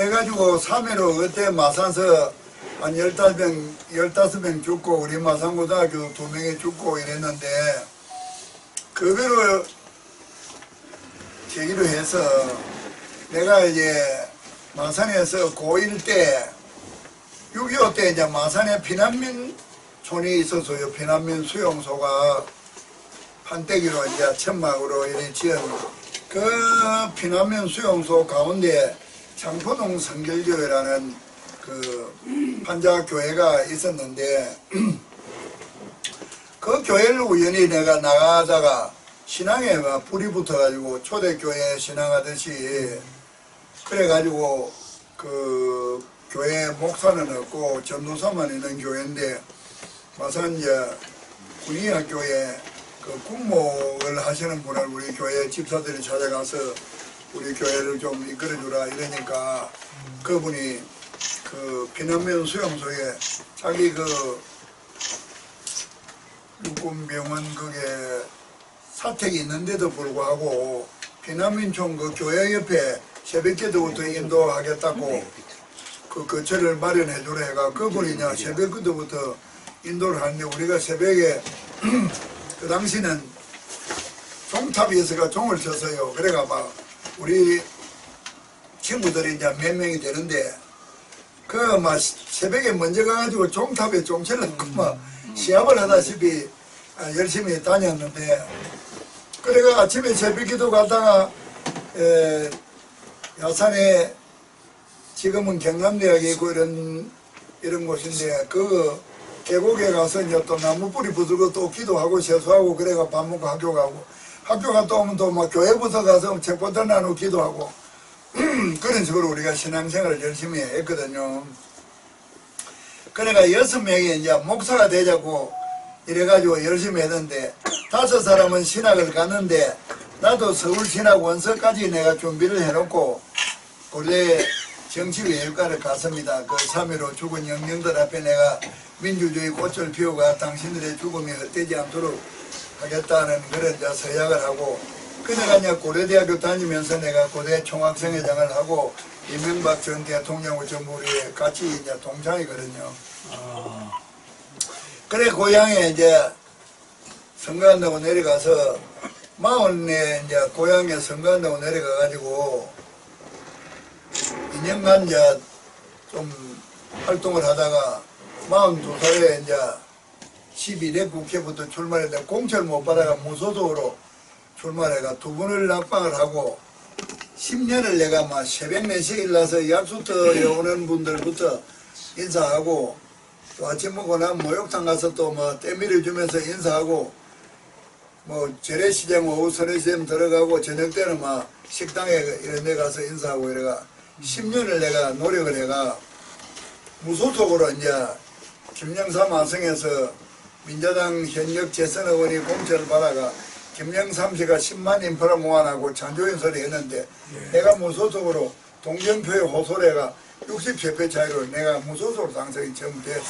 그래가지고 3.15 그때 마산서 한 15명 죽고 우리 마산고등학교 2명이 죽고 이랬는데 그거를 계기로 해서 내가 이제 마산에서 고1 때 6.25 때 이제 마산에 피난민촌이 있었어요. 피난민 수용소가 판때기로 이제 천막으로 이렇게 지은 그 피난민 수용소 가운데 장포동 성결교회라는 그 판자교회가 있었는데 그 교회를 우연히 내가 나가다가 신앙에 막 불이 붙어가지고 초대교회 신앙하듯이 그래가지고 그 교회 목사는 없고 전도사만 있는 교회인데 마산 이제 군의학교에 그 국목을 하시는 분을 우리 교회 집사들이 찾아가서 우리 교회를 좀 이끌어주라 이러니까 그분이 그 피난민 수용소에 자기 그 육군병원 그게 사택이 있는데도 불구하고 피난민촌 그 교회 옆에 새벽기도부터 인도하겠다고 그 거처를 마련해 주라 해가 그분이냐 새벽기도부터 인도를 하는데 우리가 새벽에 그 당시는 종탑에서가 종을 쳤어요. 그래가 막 우리 친구들이 이제 몇 명이 되는데 그 막 새벽에 먼저 가가지고 종탑에 종철을 넣고 막 시합을 하다시피 열심히 다녔는데 그래가 아침에 새벽기도 갔다가 야산에 지금은 경남대학이 있고 이런 곳인데 그 계곡에 가서 이제 또 나무 뿌리 부수고 또 기도하고 세수하고 그래가 밥 먹고 학교 가고 학교 갔다 오면 또 막 교회부터 가서 책보다 나누고 기도하고 그런 식으로 우리가 신앙생활을 열심히 했거든요. 그러니까 6명이 이제 목사가 되자고 이래가지고 열심히 했는데 5사람은 신학을 갔는데 나도 서울신학 원서까지 내가 준비를 해놓고 원래 정치외교과를 갔습니다. 그 3.15 죽은 영령들 앞에 내가 민주주의 꽃을 피우고 당신들의 죽음이 헛되지 않도록 하겠다는 그런 이제 서약을 하고 그 내가 이제 고려대학교 다니면서 내가 고대 총학생회장을 하고 이명박 전 대통령과 전부 우리 같이 이제 동창이거든요. 그래 고향에 이제 선거한다고 내려가서 마흔에 이제 고향에 선거한다고 내려가가지고 2년간 이제 좀 활동을 하다가 42살에 이제 12대 국회부터 출마했는데 공천을 못 받아가 무소속으로 출마해가 2번을 낙방을 하고 10년을 내가 막 새벽 4시에 일어나서 약수터 오는 분들부터 인사하고 또 아침 먹고 나면 목욕탕 가서 또 뭐 떼미를 주면서 인사하고 뭐 재래시장 오후 서래시장 들어가고 저녁 때는 막 식당에 이런 데 가서 인사하고 이래가 10년을 내가 노력을 해가 무소속으로 이제 김영삼 화성에서 민자당 현역 재선 의원이 공천을 받아가 김영삼 씨가 10만 인프라 모아나고 찬조인설을 했는데 내가 무소속으로 동정표에 호소래가 60표 차이로 내가 무소속으로 당선이 처음 됐어.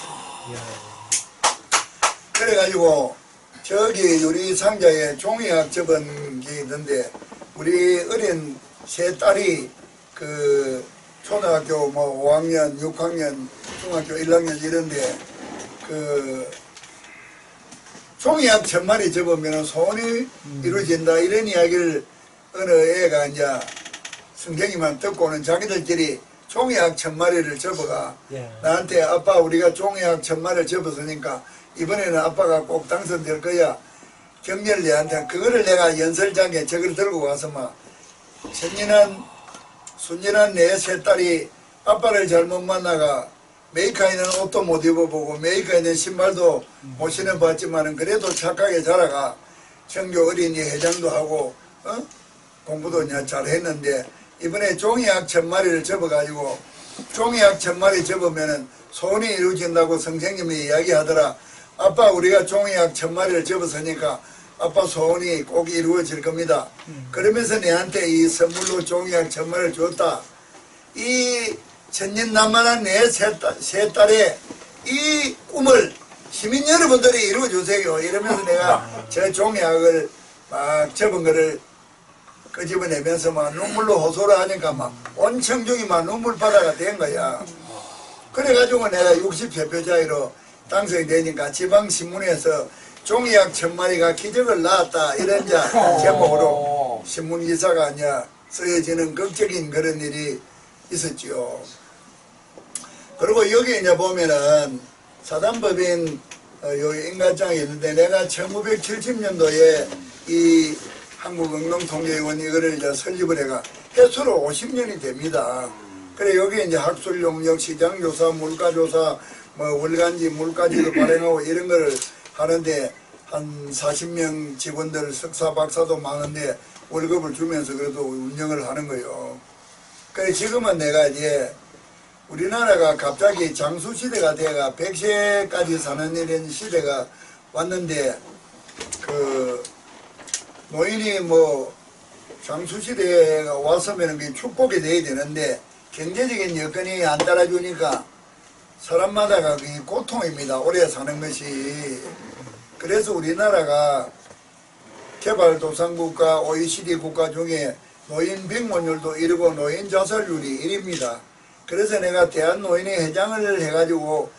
그래가지고 저기 유리 상자에 종이학 접은 게 있는데 우리 어린 세 딸이 그 초등학교 뭐 5학년, 6학년, 중학교 1학년 이런데 그 종이학 1000마리 접으면 소원이 이루어진다 이런 이야기를 어느 애가 이제 성경이만 듣고는 자기들끼리 종이학 1000마리를 접어가 나한테 아빠 우리가 종이학 1000마리를 접었으니까 이번에는 아빠가 꼭 당선될 거야 격려를 내한테 그거를 내가 연설장에 저걸 들고 가서 막 순진한 내 세 딸이 아빠를 잘못 만나가 메이커에 있는 옷도 못 입어보고 메이커에 있는 신발도 못 신어봤지만은 그래도 착하게 자라가 청교 어린이 회장도 하고 공부도 잘 했는데 이번에 종이학 1000마리를 접어가지고 종이학 1000마리 접으면은 소원이 이루어진다고 선생님이 이야기하더라. 아빠 우리가 종이학 1000마리를 접었으니까 아빠 소원이 꼭 이루어질 겁니다. 그러면서 내한테 이 선물로 종이학 1000마리를 줬다. 이 천진난만한 내 세 딸의 이 꿈을 시민 여러분들이 이루어주세요. 이러면서 내가 저 종이학을 막 접은 거를 끄집어내면서 막 눈물로 호소를 하니까 막 온 청중이 막 눈물바다가 된 거야. 그래가지고 내가 60세표자위로 당선이 되니까 지방신문에서 종이약 1000마리가 기적을 낳았다 이런 제목으로 신문기사가 쓰여지는 극적인 그런 일이 있었죠. 그리고 여기 이제 보면은 사단법인 요 인가장이 있는데 내가 1970년도에 이 한국응농통계위원 이거를 이제 설립을 해가 해수로 50년이 됩니다. 그래 여기 이제 학술 용역, 시장조사, 물가조사, 뭐 월간지, 물가지도 발행하고 이런 걸 하는데 한 40명 직원들 석사, 박사도 많은데 월급을 주면서 그래도 운영을 하는 거예요. 그래 지금은 내가 이제 우리나라가 갑자기 장수시대가 돼가 100세까지 사는 이런 시대가 왔는데 그 노인이 뭐 장수시대가 왔으면 그게 축복이 돼야 되는데 경제적인 여건이 안 따라주니까 사람마다가 그게 고통입니다. 오래 사는 것이. 그래서 우리나라가 개발도상국가 OECD 국가 중에 노인 병원율도 1위고 노인 자살률이 1위입니다. 그래서 내가 대한노인회 회장을 해가지고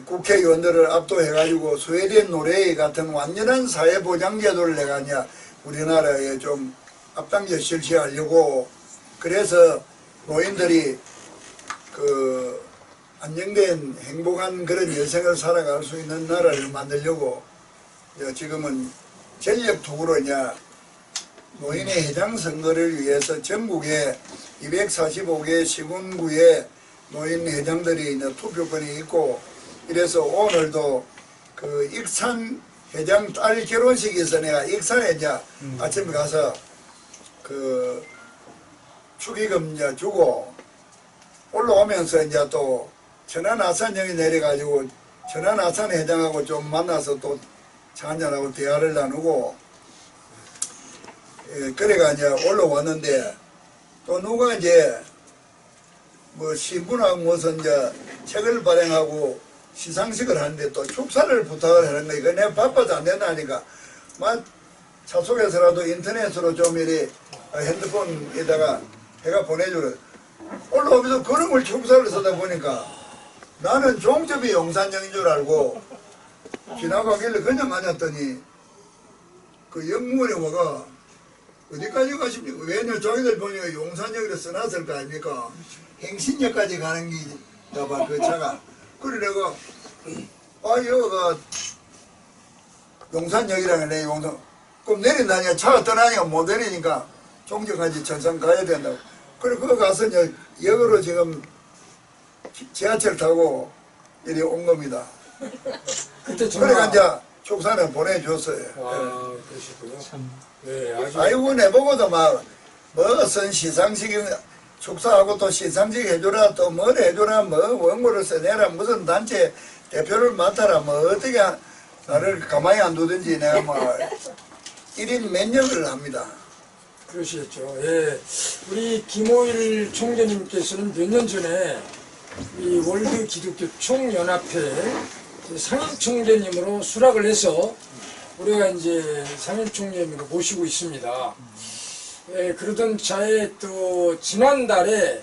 국회의원들을 압도해가지고 스웨덴 노르웨이 같은 완전한 사회보장제도를 내가 우리나라에 좀 앞당겨 실시하려고 그래서 노인들이 그 안정된 행복한 그런 여생을 살아갈 수 있는 나라를 만들려고 지금은 전력투구로 노인의 회장 선거를 위해서 전국에 245개 시군구에 노인 회장들이 투표권이 있고 이래서 오늘도 그 익산 회장 딸 결혼식이 있어 내가 익산에 아침에 가서 그 축의금 주고 올라오면서 또 천안아산역에 내려가지고 천안아산 회장하고 좀 만나서 또 차 한잔하고 대화를 나누고 그래가 올라왔는데 또 누가 뭐 신문하고 무슨 책을 발행하고 시상식을 하는데 또 축사를 부탁을 하는 거니까 내가 바빠서 안 된다니까 막 차 속에서라도 인터넷으로 좀 이리 핸드폰에다가 해가 보내주래. 올라오면서 그놈을 축사를 쓰다 보니까 나는 종접이 용산역인 줄 알고 지나가길래 그냥 앉았더니 그 영무원에 와가 어디까지 가십니까? 왜냐면 자기들 보니까 용산역으로 써놨을 거 아닙니까? 행신역까지 가는 게가 봐, 그 차가. 그래 내가 여기가 용산역이라는 내 용산. 그럼 내린다니까 차가 떠나니까 못 내리니까 종점까지 전산 가야 된다고. 그래 그거 가서 역으로 지금 지하철 타고 이리 온 겁니다. 그때 그러니까 축사는 보내줬어요. 그러시군요. 참. 네, 아이고 내보고도 무슨 시상식 축사하고 또 시상식 해주라 또 뭘 해주라 뭐 원고를 써내라 무슨 단체 대표를 맡아라 뭐 어떻게 나를 가만히 안 두든지 내가 1인 몇 역을 합니다. 그러시겠죠. 예. 우리 김호일 총재님께서는 몇 년 전에 이 월드 기독교 총연합회 상임 총재님으로 수락을 해서 우리가 상임 총재님으로 모시고 있습니다. 예, 그러던 차에 또 지난달에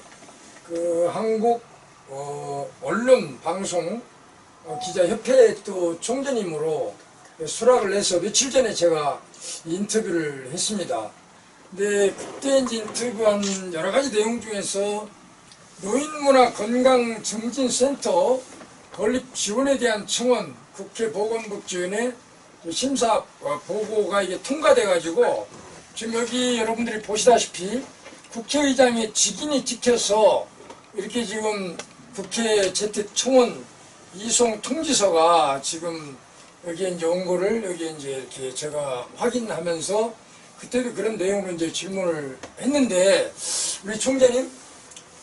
그 한국 언론 방송 기자협회 또 총재님으로 수락을 해서 며칠 전에 제가 인터뷰를 했습니다. 근데 그때 인터뷰한 여러 가지 내용 중에서 노인문화 건강증진센터 건립 지원에 대한 청원 국회 보건복지위원회 심사 보고가 이게 통과돼가지고 지금 여기 여러분들이 보시다시피 국회의장의 직인이 찍혀서 이렇게 지금 국회 재택 청원 이송 통지서가 지금 여기에 온 거를 여기에 이렇게 제가 확인하면서 그때도 그런 내용으로 질문을 했는데 우리 총재님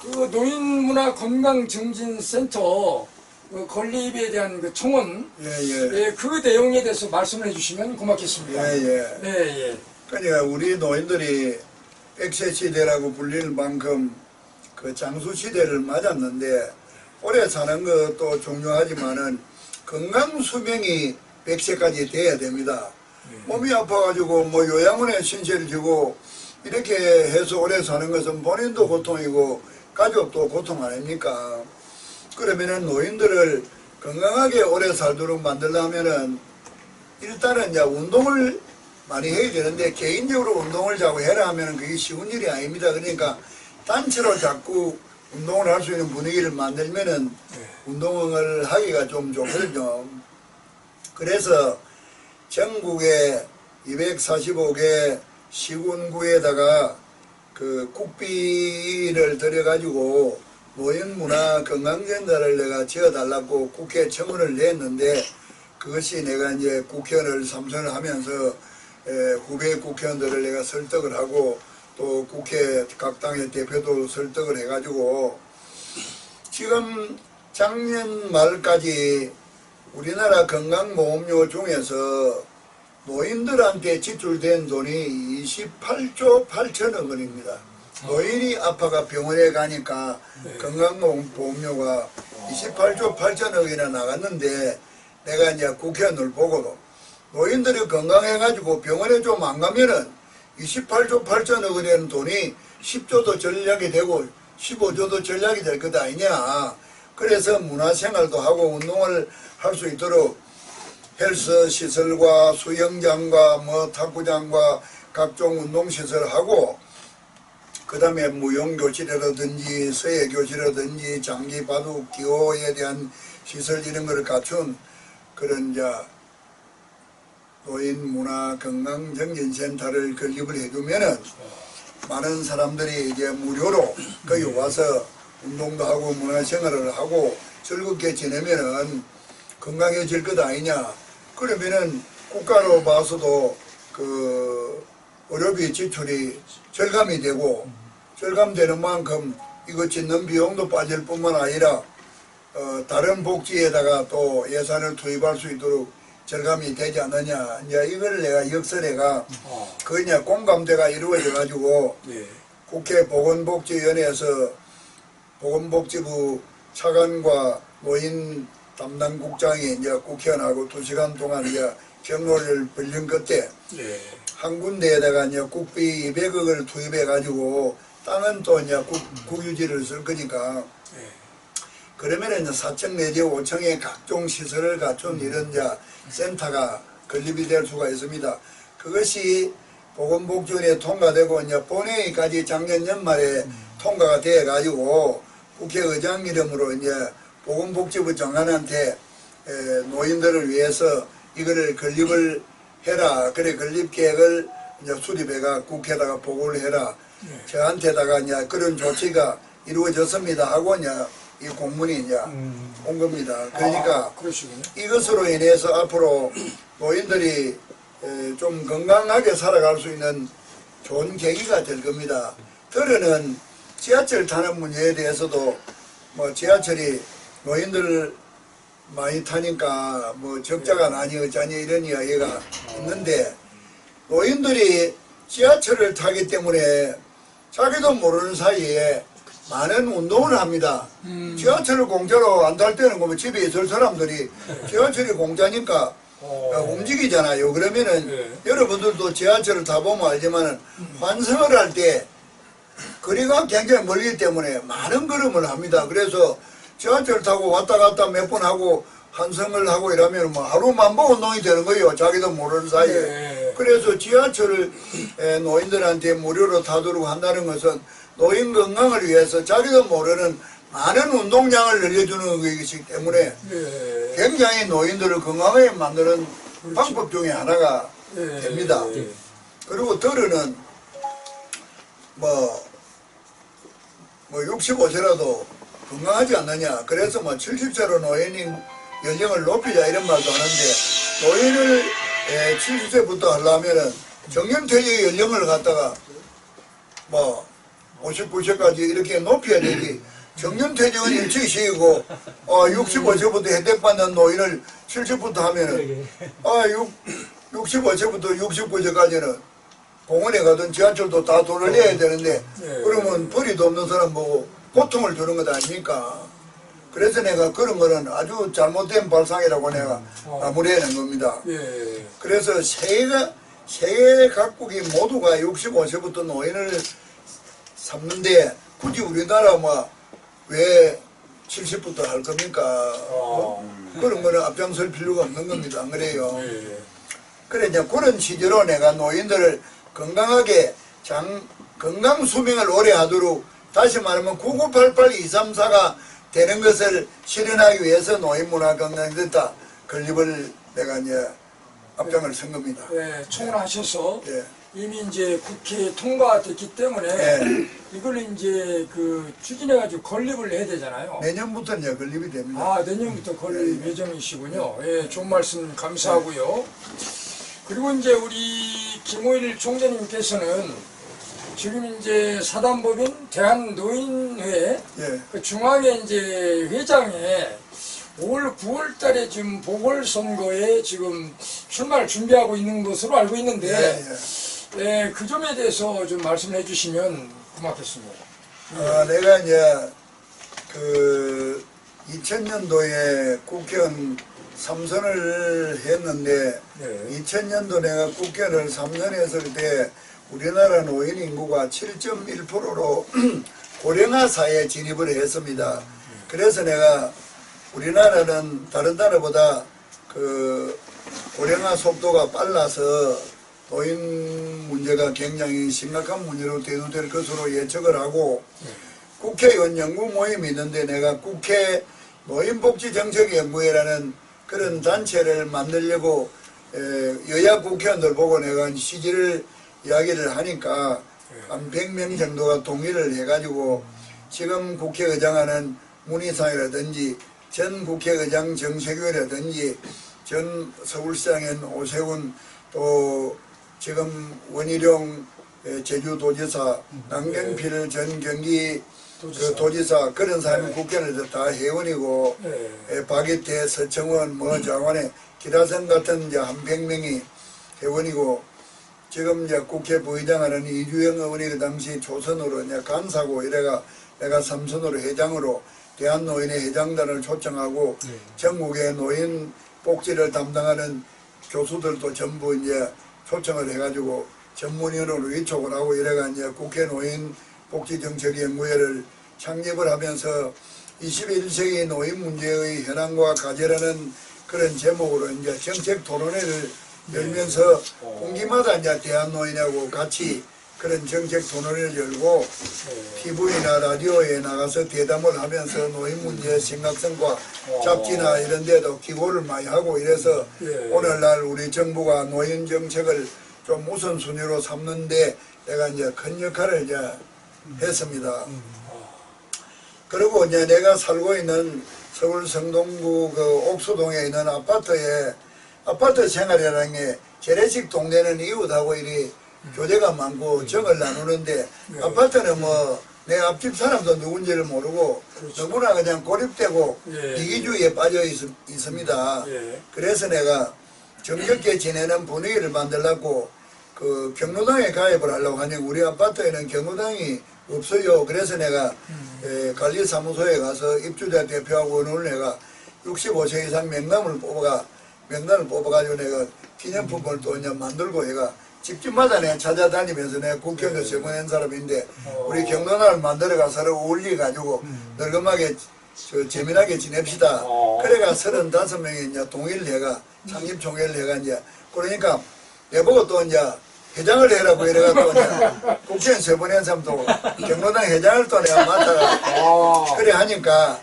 그 노인문화 건강증진센터 그 건립에 대한 그 청원 예, 그 내용에 대해서 말씀을 해주시면 고맙겠습니다. 예. 그러니까 우리 노인들이 100세 시대라고 불릴 만큼 그 장수 시대를 맞았는데 오래 사는 것도 중요하지만은 건강 수명이 100세까지 돼야 됩니다. 몸이 아파가지고 뭐 요양원에 신세를 지고 이렇게 해서 오래 사는 것은 본인도 고통이고 가족도 고통 아닙니까? 그러면은 노인들을 건강하게 오래 살도록 만들려면은 일단은 이제 운동을 많이 해야 되는데 개인적으로 운동을 자꾸 해라 하면은 그게 쉬운 일이 아닙니다. 그러니까 단체로 자꾸 운동을 할 수 있는 분위기를 만들면은 운동을 하기가 좀 좋거든요. 그래서 전국에 245개 시군구에다가 그 국비를 들여가지고 노인문화건강센터를 내가 지어달라고 국회에 청원을 냈는데 그것이 내가 이제 국회의원을 삼선을 하면서 후배 국회의원들을 내가 설득을 하고 또 국회 각 당의 대표도 설득을 해가지고 지금 작년 말까지 우리나라 건강보험료 중에서 노인들한테 지출된 돈이 28조 8천억 원입니다. 노인이 아파가 병원에 가니까 건강보험료가 28조 8천억이나 나갔는데 내가 이제 국회의원을 보고도 노인들이 건강해가지고 병원에 좀 안 가면은 28조 8천억 원이라는 돈이 10조도 전략이 되고 15조도 전략이 될 것 아니냐. 그래서 문화생활도 하고 운동을 할 수 있도록 헬스 시설과 수영장과 뭐 탁구장과 각종 운동시설하고 그 다음에 무용교실이라든지 서예교실이라든지 장기 바둑 기호에 대한 시설 이런 거를 갖춘 그런 노인 문화 건강 정진센터를 건립을 해주면은 많은 사람들이 이제 무료로 거기 와서 운동도 하고 문화생활을 하고 즐겁게 지내면은 건강해질 것 아니냐. 그러면은 국가로 봐서도 그 의료비 지출이 절감이 되고 절감되는 만큼 이거 짓는 비용도 빠질 뿐만 아니라 다른 복지에다가 또 예산을 투입할 수 있도록 절감이 되지 않느냐. 이제 이걸 내가 역설해가 그냥 공감대가 이루어져 가지고 국회 보건복지위원회에서 보건복지부 차관과 노인 담당국장이 이제 국회의원하고 2시간 동안 이제 경로를 벌린 끝에 한 군데에다가 이제 국비 200억을 투입해 가지고 땅은 또 이제 국유지를 쓸 거니까 그러면 이제 4층 내지 5층의 각종 시설을 갖춘 이런 센터가 건립이 될 수가 있습니다. 그것이 보건복지원에 통과되고 이제 본회의까지 작년 연말에 통과가 돼 가지고 국회의장 이름으로 이제 보건복지부 장관한테 노인들을 위해서 이거를 건립을 해라. 그래 건립 계획을 이제 수립해가 국회에다가 보고를 해라. 저한테다가 이제 그런 조치가 이루어졌습니다 하고 이제 이 공문이 이제 온 겁니다. 그러니까 이것으로 인해서 앞으로 노인들이 좀 건강하게 살아갈 수 있는 좋은 계기가 될 겁니다. 들어는 지하철 타는 문제에 대해서도 뭐 지하철이 노인들 많이 타니까 뭐 적자가 나니 어쩌니 이런 이야기가 있는데 노인들이 지하철을 타기 때문에 자기도 모르는 사이에 많은 운동을 합니다. 지하철을 공짜로 안 탈 때는 뭐 집에 있을 사람들이 지하철이 공짜니까 움직이잖아요. 그러면은 여러분들도 지하철을 타보면 알지만은 환승을 할 때 거리가 굉장히 멀기 때문에 많은 걸음을 합니다. 그래서 지하철 타고 왔다 갔다 몇 번 하고 환승을 하고 이러면 뭐 하루 만보 운동이 되는 거예요. 자기도 모르는 사이에. 그래서 지하철을 노인들한테 무료로 타도록 한다는 것은 노인 건강을 위해서 자기도 모르는 많은 운동량을 늘려주는 것이기 때문에 굉장히 노인들을 건강하게 만드는 방법 중에 하나가 됩니다. 그리고 들어는 뭐 65세라도 건강하지 않느냐. 그래서 뭐 70세로 노인 연령을 높이자 이런 말도 하는데 노인을 70세부터 하려면은 정년퇴직 연령을 갖다가 뭐 59세까지 이렇게 높여야 되지. 정년퇴직은 일찍 시키고 65세부터 혜택받는 노인을 70부터 하면은 65세부터 69세까지는 공원에 가든 지하철도 다 돈을 내야 되는데 그러면 벌이도 없는 사람 보고 고통을 주는 것 아닙니까? 그래서 내가 그런 거는 아주 잘못된 발상이라고 내가 마무리해낸 겁니다. 그래서 세계 각국이 모두가 65세부터 노인을 삼는데 굳이 우리나라 왜 70부터 할 겁니까? 그런 거는 앞장설 필요가 없는 겁니다. 안 그래요? 예. 그래 이제 그런 취지로 내가 노인들을 건강하게 건강 수명을 오래 하도록 다시 말하면 9988-234가 되는 것을 실현하기 위해서 노인문화건강센터 건립을 내가 이제 앞장을 선 겁니다. 예, 총괄하셔서 예. 이미 이제 국회에 통과됐기 때문에 예. 이걸 이제 그 추진해가지고 건립을 해야 되잖아요. 내년부터 이제 건립이 됩니다. 아, 내년부터 건립 예정이시군요. 예, 좋은 말씀 감사하고요. 그리고 이제 우리 김호일 총재님께서는 지금 이제 사단법인 대한노인회 예. 그 중앙회 이제 회장에 올 9월 달에 지금 보궐선거에 지금 출마를 준비하고 있는 것으로 알고 있는데, 예, 그 점에 대해서 좀 말씀해 주시면 고맙겠습니다. 내가 이제 그 2000년도에 국회의원 3선을 했는데 네. 2000년도 내가 국회의원을 3선 했을 때 우리나라 노인 인구가 7.1%로 고령화 사회에 진입을 했습니다. 그래서 내가 우리나라는 다른 나라보다 그 고령화 속도가 빨라서 노인 문제가 굉장히 심각한 문제로 대두될 것으로 예측을 하고 국회의원 연구 모임이 있는데 내가 국회 노인복지정책연구회라는 그런 단체를 만들려고 여야 국회의원들 보고 내가 CG를 이야기를 하니까 한 100명 정도가 동의를 해가지고 지금 국회의장하는 문희상이라든지 전 국회의장 정세균이라든지 전 서울시장인 오세훈 또 지금 원희룡 제주도지사 남경필 전 경기 도지사 그런 사람이 국회의원들 다 회원이고 박이태 서청원 장관의 기라성 같은 이제 한 100명이 회원이고 지금 이제 국회 부의장하는 이주영 의원이 그 당시 초선으로 이제 간사고 이래가 내가 삼선으로 회장으로 대한노인의 회장단을 초청하고 전국의 노인 복지를 담당하는 교수들도 전부 이제 초청을 해가지고 전문위원으로 위촉을 하고 이래가 이제 국회 노인 복지정책연구회를 창립을 하면서 21세기 노인 문제의 현황과 과제라는 그런 제목으로 이제 정책 토론회를 열면서 분기마다 이제 대한노인하고 같이 그런 정책 토론회를 열고 TV나 라디오에 나가서 대담을 하면서 노인 문제의 심각성과 잡지나 이런 데도 기고를 많이 하고 이래서 오늘날 우리 정부가 노인 정책을 좀 우선순위로 삼는데 내가 이제 큰 역할을 이제 했습니다. 그리고 이제 내가 살고 있는 서울 성동구 그 옥수동에 있는 아파트에 아파트 생활이라는 게 재래식 동네는 이웃하고 이리 교제가 많고 정을 나누는데 아파트는 내 앞집 사람도 누군지를 모르고 너무나 그냥 고립되고 이기주의에 빠져 있습니다. 그래서 내가 정겹게 지내는 분위기를 만들려고 그 경로당에 가입을 하려고 하니 우리 아파트에는 경로당이 없어요. 그래서 내가 관리사무소에 가서 입주자 대표하고 오늘 내가 65세 이상 명단을 뽑아가지고 내가 기념품을 또 이제 만들고 해가 집집마다 내가 찾아다니면서 내가 국회의원도 세분한 사람인데 우리 경로당을 만들어가 서로 어울려가지고 널끔하게 재미나게 지냅시다. 그래가 35명이 이제 동의를 해가 창립총회를 해가 이제 그러니까 내보고 또 이제 회장을 해라고 이래가 또 이제 국회의원 세분한 사람도 경로당 회장을 또 내가 맡아가 그래 하니까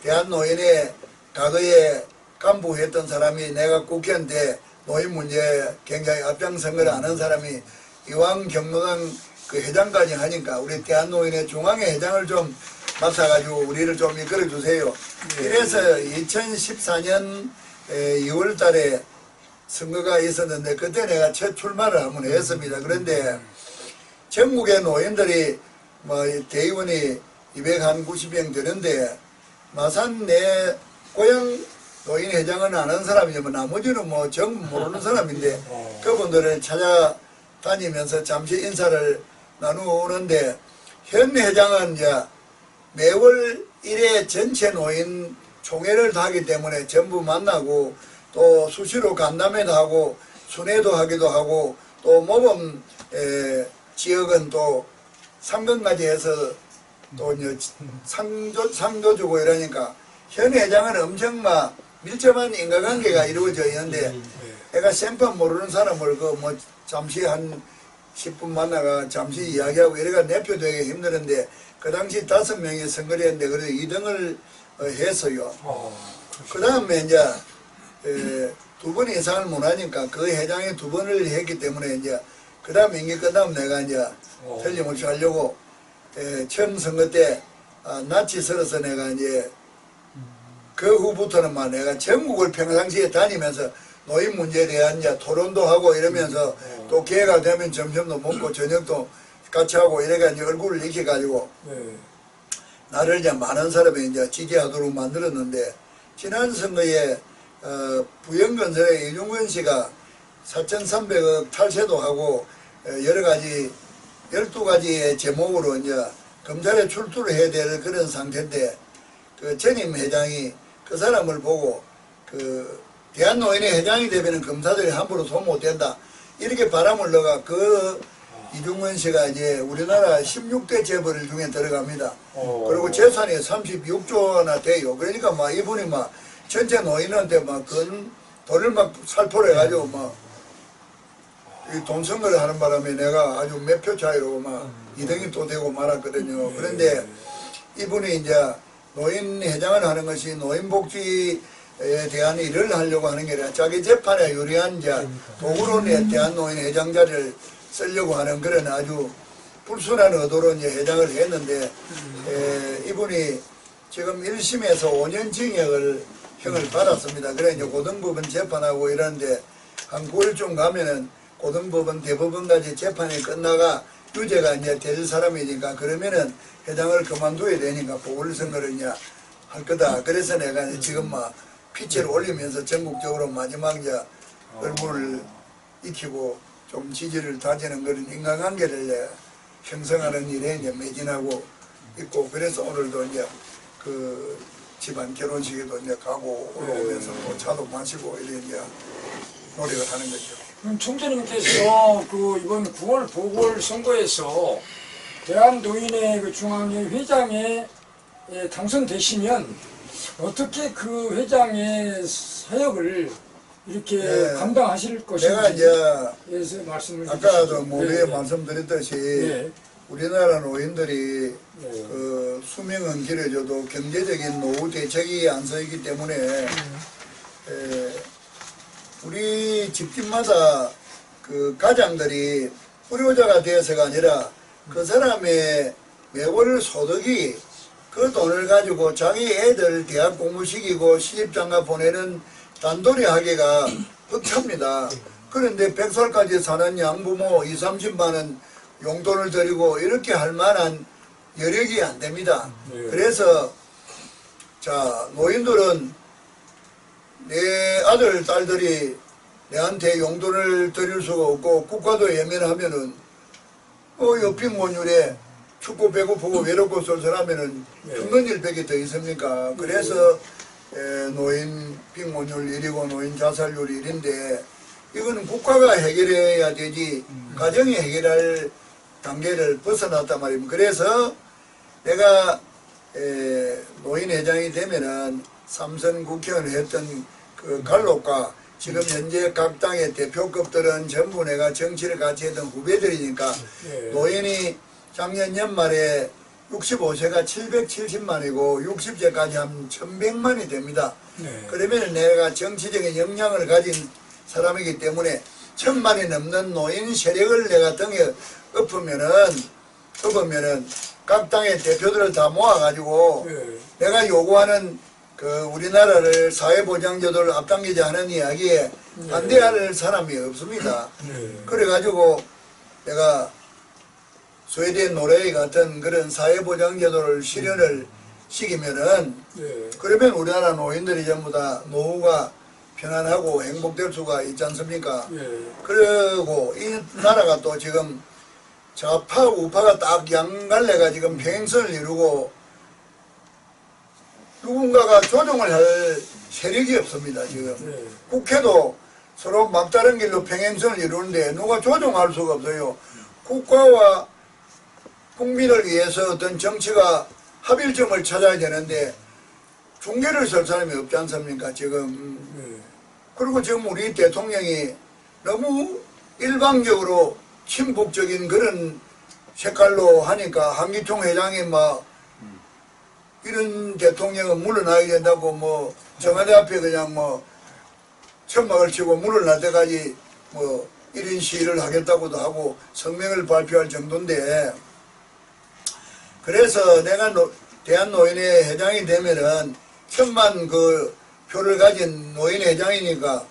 대한노인의 과거에 간부했던 사람이 내가 국회의원 때 노인 문제에 굉장히 앞장선 걸 아는 사람이 이왕 경로당 그 회장까지 하니까 우리 대한노인의 중앙회 회장을 좀 맡아가지고 우리를 좀 이끌어 주세요. 이래서 2014년 2월 달에 선거가 있었는데 그때 내가 첫 출마를 한번 했습니다. 그런데 전국의 노인들이 대의원이 290명 되는데 마산 내 고향 노인회장은 아는 사람이지만 나머지는 정 모르는 사람인데 그분들을 찾아다니면서 잠시 인사를 나누는데 현 회장은 이제 매월 1회 전체 노인 총회를 하기 때문에 전부 만나고 또 수시로 간담회도 하고 순회도 하기도 하고 또 모범 지역은 또 상금까지 해서 또 이제 상도 주고 이러니까 현 회장은 엄청 막 밀접한 인과관계가 이루어져 있는데 내가 생판 모르는 사람을 그 뭐 잠시 한 10분 만나가 잠시 이야기하고 이래가 내표되기 힘드는데 그 당시 5명이 선거를 했는데 그래도 2등을 했어요. 그 다음에 이제 2번 이상을 못 하니까 그 회장이 2번을 했기 때문에 이제 그 다음에 임기 끝나면 내가 이제 틀림없이 하려고 처음 선거 때 낯이 설어서 내가 이제 그 후부터는 막 내가 전국을 평상시에 다니면서 노인 문제에 대한 이제 토론도 하고 이러면서 또 기회가 되면 점심도 먹고 저녁도 같이 하고 이래가 이제 얼굴을 익혀가지고 나를 이제 많은 사람이 이제 지지하도록 만들었는데 지난 선거에 부영건설의 이중근 씨가 4,300억 탈세도 하고 여러 가지 12가지의 제목으로 이제 검찰에 출두를 해야 될 그런 상태인데 그 전임 회장이 그 사람을 보고 그 대한노인의 회장이 되면 검사들이 함부로 손 못 댄다 이렇게 바람을 넣어가 그 이중근 씨가 이제 우리나라 16대 재벌 중에 들어갑니다. 그리고 재산이 36조나 돼요. 그러니까 막 이분이 막 전체 노인한테 막 돈을 막 살포를 해가지고 막 돈 선거를 하는 바람에 내가 아주 몇 표 차이로 막 2등이 또 되고 말았거든요. 그런데 이분이 이제 노인 회장을 하는 것이 노인복지에 대한 일을 하려고 하는 게 아니라 자기 재판에 유리한 이제 도구로 대한 노인 회장 자리를 쓰려고 하는 그런 아주 불순한 의도로 이제 회장을 했는데 이분이 지금 1심에서 5년 징역을 형을 받았습니다. 그래 이제 고등법원 재판하고 이러는데 한 9월쯤 가면은 고등법원 대법원까지 재판이 끝나가 유죄가 이제 될 사람이니까 그러면은 회장을 그만둬야 되니까 보궐선거를 이제 할 거다. 그래서 내가 이제 지금 막 피치를 올리면서 전국적으로 마지막 이제 얼굴을 익히고 좀 지지를 다지는 그런 인간관계를 형성하는 일에 이제 매진하고 있고 그래서 오늘도 이제 그 집안 결혼식에도 이제 가고 올라오면서 또 차도 마시고 이래 이제 노력을 하는 거죠. 그럼 총재님께서 그 이번 9월 보궐선거에서 대한노인의 그 중앙회 회장에 당선되시면 어떻게 그 회장의 사역을 이렇게 감당하실 것인지 내가 이제 말씀을 아까도 모두에 말씀드렸듯이 우리나라 노인들이 그 수명은 길어져도 경제적인 노후 대책이 안 서 있기 때문에 우리 집집마다 그 가장들이 불효자가 되어서가 아니라 그 사람의 매월 소득이 그 돈을 가지고 자기 애들 대학 공부시키고 시집장가 보내는 단돌이 하기가 벅찹니다. 그런데 100살까지 사는 양부모 20, 30만원 용돈을 드리고 이렇게 할 만한 여력이 안 됩니다. 그래서 자 노인들은 내 아들 딸들이 내한테 용돈을 드릴 수가 없고 국가도 예민하면은 옆빈곤율에 춥고 배고프고 외롭고 쏠쏠하면은 죽는 일밖에 더 있습니까? 그래서 노인 빈곤율 1이고 노인 자살률 1인데 이거는 국가가 해결해야 되지 가정이 해결할 단계를 벗어났단 말입니다. 그래서 내가 노인 회장이 되면은 삼선 국회의원을 했던 그 갈록과 지금 현재 각 당의 대표급들은 전부 내가 정치를 같이 했던 후배들이니까 노인이 작년 연말에 65세가 770만이고 60세까지 하면 1100만이 됩니다. 그러면 내가 정치적인 역량을 가진 사람이기 때문에 1000만이 넘는 노인 세력을 내가 등에 엎으면은 각 당의 대표들을 다 모아가지고 내가 요구하는 그 우리나라를 사회보장제도를 앞당기자 하는 이야기에 반대할 사람이 없습니다. 그래가지고 내가 스웨덴 노르웨이 같은 그런 사회보장제도를 실현을 시키면은 그러면 우리나라 노인들이 전부 다 노후가 편안하고 행복될 수가 있지 않습니까? 그리고 이 나라가 또 지금 좌파 우파가 딱 양갈래가 지금 평행선을 이루고 누군가가 조정을 할 세력이 없습니다. 지금 국회도 서로 막다른 길로 평행선을 이루는데 누가 조종할 수가 없어요. 국가와 국민을 위해서 어떤 정치가 합일점을 찾아야 되는데 중개를 설 사람이 없지 않습니까 지금. 그리고 지금 우리 대통령이 너무 일방적으로 친북적인 그런 색깔로 하니까 한기총 회장이 막 이런 대통령은 물러나야 된다고 뭐 청와대 앞에 그냥 뭐 천막을 치고 물러날 때까지 뭐 이런 시위를 하겠다고도 하고 성명을 발표할 정도인데, 그래서 내가 대한노인회 회장이 되면은 1000만 그 표를 가진 노인회장이니까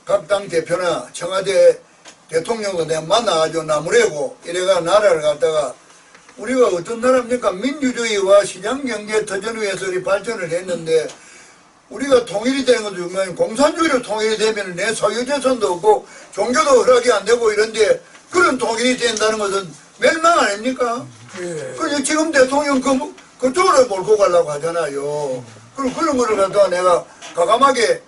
각 당 대표나 청와대 대통령도 내가 만나가지고 나무래고 이래가 나라를 갖다가 우리가 어떤 나라입니까? 민주주의와 시장경제 터전 위에서 우리 발전을 했는데 우리가 통일이 되는 것도 중요한 공산주의로 통일이 되면 내 소유재산도 없고 종교도 허락이 안 되고 이런데 그런 통일이 된다는 것은 멸망 아닙니까? 그 지금 대통령 그쪽으로 몰고 가려고 하잖아요. 그럼 그런 거를 갖다가 내가 과감하게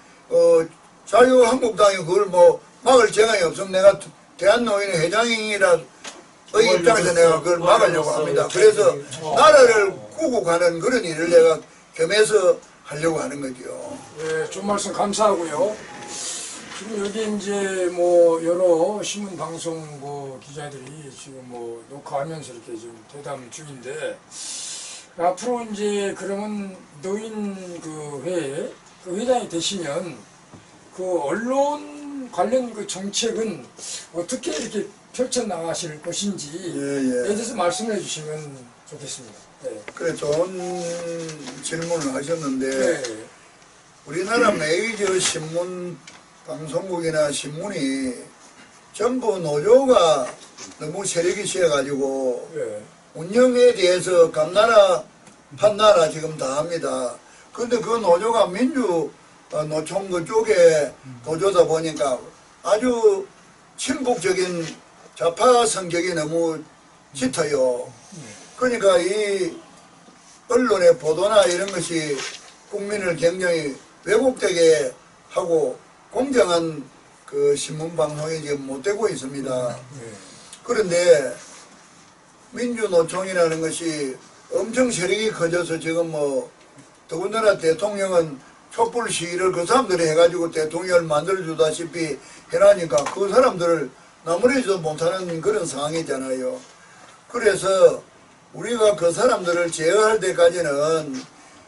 자유한국당이 그걸 뭐 막을 재간이 없으면 내가 대한노인회 회장이라 의 입장에서 내가 그걸 막으려고 합니다. 그래서 나라를 꾸고 가는 그런 일을 내가 겸해서 하려고 하는 거죠. 네, 좀 말씀 감사하고요. 지금 여기 이제 뭐 여러 신문 방송 뭐 기자들이 지금 뭐 녹화하면서 이렇게 지금 대담 중인데, 앞으로 이제 그러면 노인 그 회에 그 회장이 되시면 그 언론 관련 그 정책은 어떻게 이렇게 펼쳐 나가실 것인지에 대해서 말씀해 주시면 좋겠습니다. 네. 그래 좋은 질문을 하셨는데 네. 우리나라 메이저 신문 방송국이나 신문이 전부 노조가 너무 세력이 세가지고 네. 운영에 대해서 감나라 판나라 지금 다 합니다. 그런데 그 노조가 노총 그쪽에 노조다 보니까 아주 친북적인 좌파 성격이 너무 짙어요. 그러니까 이 언론의 보도나 이런 것이 국민을 굉장히 왜곡되게 하고 공정한 그 신문방송이 지금 못 되고 있습니다. 그런데 민주노총이라는 것이 엄청 세력이 커져서 지금 뭐 더군다나 대통령은 촛불 시위를 그 사람들이 해가지고 대통령을 만들어주다시피 해라니까 그 사람들을 나무래지도 못하는 그런 상황이잖아요. 그래서 우리가 그 사람들을 제어할 때까지는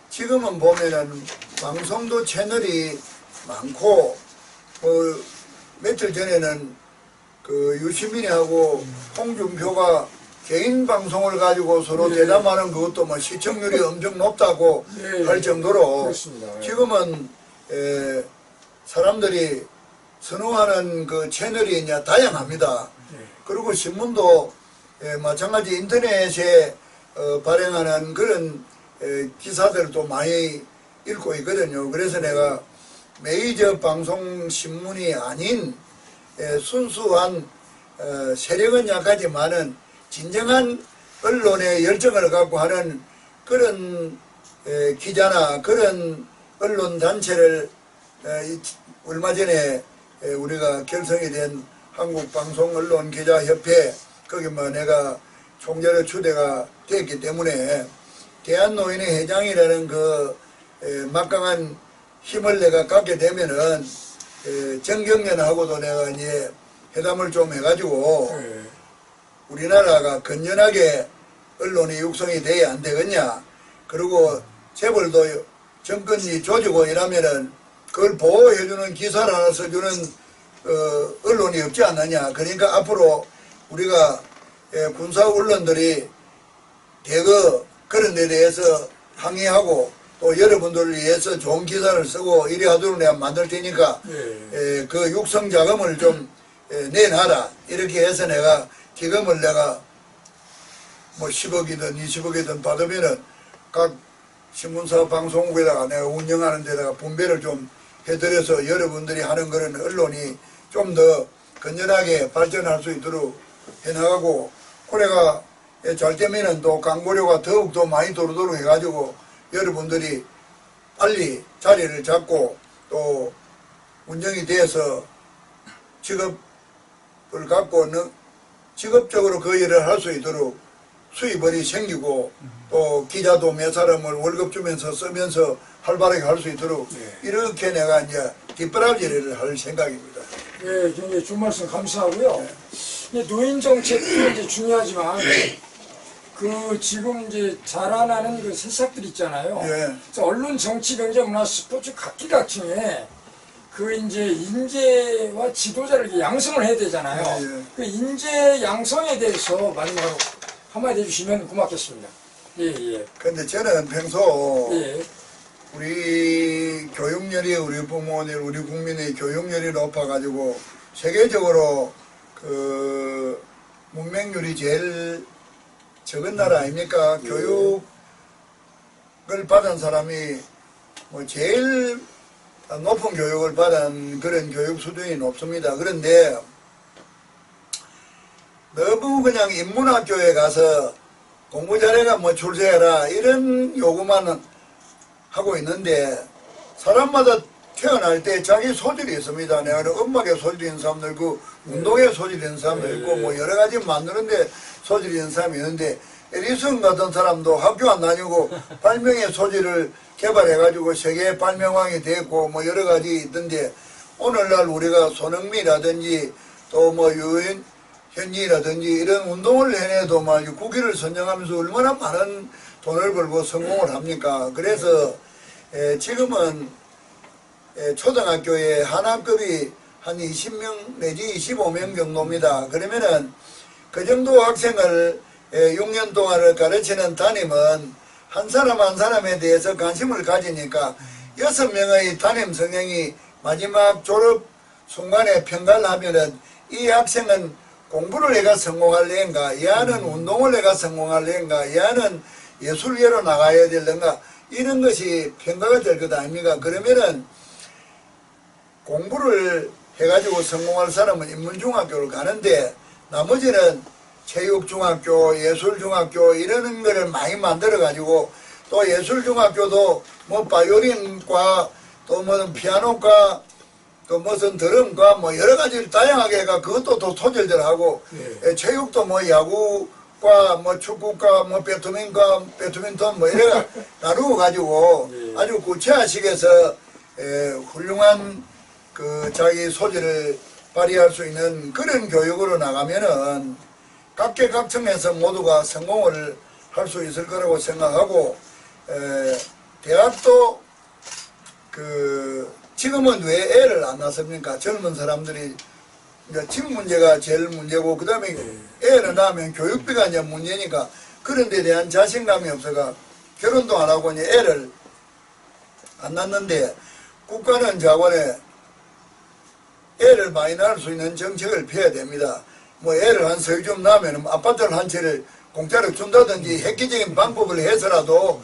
지금은 보면은 방송도 채널이 많고 며칠 전에는 그 유시민이하고 홍준표가 개인 방송을 가지고 서로 대담하는 그것도 뭐 시청률이 엄청 높다고 할 정도로 그렇습니다. 지금은 사람들이 선호하는 그 채널이 이제 다양합니다. 그리고 신문도 마찬가지 인터넷에 발행하는 그런 기사들도 많이 읽고 있거든요. 그래서 내가 메이저 방송 신문이 아닌 순수한 세력은 약하지만은 진정한 언론의 열정을 갖고 하는 그런 기자나 그런 언론 단체를 얼마 전에 우리가 결성이 된 한국방송언론기자협회 거기 뭐 내가 총재로 추대가 됐기 때문에 대한노인회 회장이라는 그 막강한 힘을 내가 갖게 되면은 정경련하고도 내가 이제 회담을 좀 해가지고 우리나라가 건전하게 언론이 육성이 돼야 안 되겠냐. 그리고 재벌도 정권이 조지고 이러면은 그걸 보호해주는 기사를 하나 써주는 언론이 없지 않느냐. 그러니까 앞으로 우리가 군사 언론들이 대거 그런 데 대해서 항의하고 또 여러분들을 위해서 좋은 기사를 쓰고 이래 하도록 내가 만들 테니까 그 육성 자금을 좀 내놔라. 이렇게 해서 내가 기금을 내가 뭐 10억이든 20억이든 받으면은 각 신문사 방송국에다가 내가 운영하는 데다가 분배를 좀 해드려서 여러분들이 하는 그런 언론이 좀 더 건전하게 발전할 수 있도록 해나가고, 그래가 잘 되면은 또 광고료가 더욱더 많이 들어오도록 해가지고 여러분들이 빨리 자리를 잡고 또 운영이 돼서 직업을 갖고 직업적으로 그 일을 할 수 있도록 수입원이 생기고 또 기자도 몇 사람을 월급 주면서 쓰면서 활발하게 할 수 있도록 이렇게 내가 이제 뒷바라지를 할 생각입니다. 예, 굉장히 좋은 말씀 감사하고요. 노인 정책도 이제 중요하지만 그 지금 이제 자라나는 그 새싹들 있잖아요. 예. 그래서 언론, 정치, 경제, 문화, 스포츠 각기각층에 그 이제 인재와 지도자를 이렇게 양성을 해야 되잖아요. 예, 예. 그 인재 양성에 대해서 마지막으로 한마디 해주시면 고맙겠습니다. 예, 예. 근데 저는 평소 예. 우리 교육열이 우리 부모님 우리 국민의 교육열이 높아가지고 세계적으로 그 문맹률이 제일 적은 나라 아닙니까? 교육을 받은 사람이 뭐 제일 높은 교육을 받은 그런 교육 수준이 높습니다. 그런데 너무 그냥 인문학교에 가서 공부 잘해가 뭐 출세해라 이런 요구만 하고 있는데 사람마다 태어날 때 자기 소질이 있습니다. 내가 음악에 소질이 있는 사람도 있고 운동에 소질이 있는 사람도 있고 뭐 여러 가지 만드는데 소질이 있는 사람이 있는데 에디슨 같은 사람도 학교 안 다니고 발명의 소질을 개발해가지고 세계 발명왕이 됐고 뭐 여러 가지 있던데 오늘날 우리가 손흥민이라든지 또 뭐 유현진이라든지 이런 운동을 해내도 말이죠. 국위를 선정하면서 얼마나 많은 돈을 벌고 성공을 합니까? 그래서 지금은 초등학교에 하나급이 한 20명 내지 25명 정도입니다. 그러면은 그 정도 학생을 6년 동안을 가르치는 담임은 한 사람 한 사람에 대해서 관심을 가지니까 6명의 담임 선생이 마지막 졸업 순간에 평가를 하면은 이 학생은 공부를 해가 성공할래인가, 얘는 운동을 해가 성공할래인가, 얘는 예술계로 나가야 될는가 이런 것이 평가가 될 것 아닙니까? 그러면은 공부를 해가지고 성공할 사람은 인문중학교를 가는데 나머지는 체육중학교, 예술중학교 이런 거를 많이 만들어가지고 또 예술중학교도 뭐 바이올린과 또 뭐 피아노과 또 무슨 드럼과 뭐 여러 가지 다양하게 해가 그것도 또 소질들하고 체육도 뭐 야구과 뭐 축구과 뭐 배드민턴 뭐 이래가 나누어 가지고 아주 구체화식에서 훌륭한 그 자기 소질을 발휘할 수 있는 그런 교육으로 나가면은 각계각층에서 모두가 성공을 할 수 있을 거라고 생각하고 대학도 그 지금은 왜 애를 안 낳습니까? 젊은 사람들이 이제 집 문제가 제일 문제고 그 다음에 애를 낳으면 교육비가 이제 문제니까 그런 데 대한 자신감이 없어가 결혼도 안 하고 이제 애를 안 낳는데 국가는 자원에 애를 많이 낳을 수 있는 정책을 펴야 됩니다. 뭐 애를 한 세 좀 낳으면 아파트를 한 채를 공짜로 준다든지 획기적인 방법을 해서라도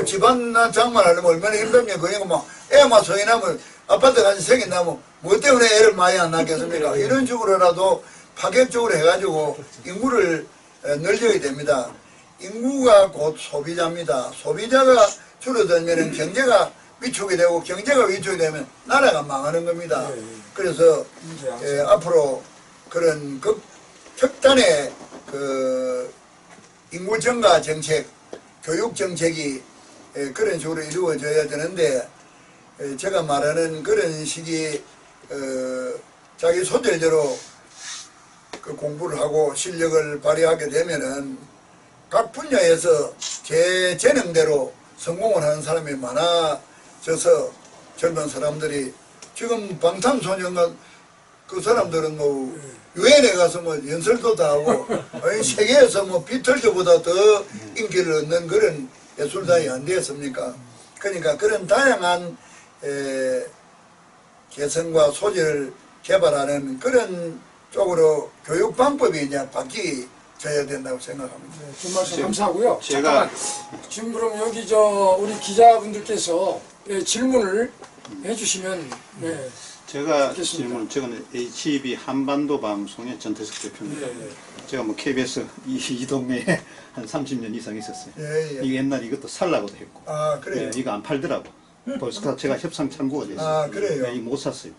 집안 장만하려면 얼마나 힘듭니까? 그러니까 막 애만 성이 나면 아파트가 한 세 개 나면 뭐 때문에 애를 많이 안 낳겠습니까? 이런 식으로라도 파격적으로 해가지고 인구를 늘려야 됩니다. 인구가 곧 소비자입니다. 소비자가 줄어들면 경제가 위축이 되고 경제가 위축이 되면 나라가 망하는 겁니다. 그래서 앞으로 그런 극단의 그 인구 증가 정책, 교육 정책이 그런 식으로 이루어져야 되는데 제가 말하는 그런 식이 자기 소질대로 그 공부를 하고 실력을 발휘하게 되면은 각 분야에서 제 재능대로 성공을 하는 사람이 많아져서 젊은 사람들이 지금 방탄소년단 그 사람들은 뭐 유엔에 가서 뭐 연설도 다 하고 세계에서 뭐 비틀즈보다 더 인기를 얻는 그런 예술단이 안 되었습니까? 그러니까 그런 다양한 개성과 소질을 개발하는 그런 쪽으로 교육 방법이 이제 바뀌어야 된다고 생각합니다. 네, 좀 말씀 감사하고요. 제가- 잠깐만. 지금 그럼 여기 우리 기자분들께서 질문을 해주시면 제가 알겠습니다. 저는 HB 한반도 방송의 전태석 대표입니다. 제가 뭐 KBS 이 동네에 한 30년 이상 있었어요. 이거 옛날 이것도 살라고도 했고. 아, 그래요? 이거 안 팔더라고. 벌써 제가 협상 창구가 됐어요. 아, 그래요? 이거 못 샀어요.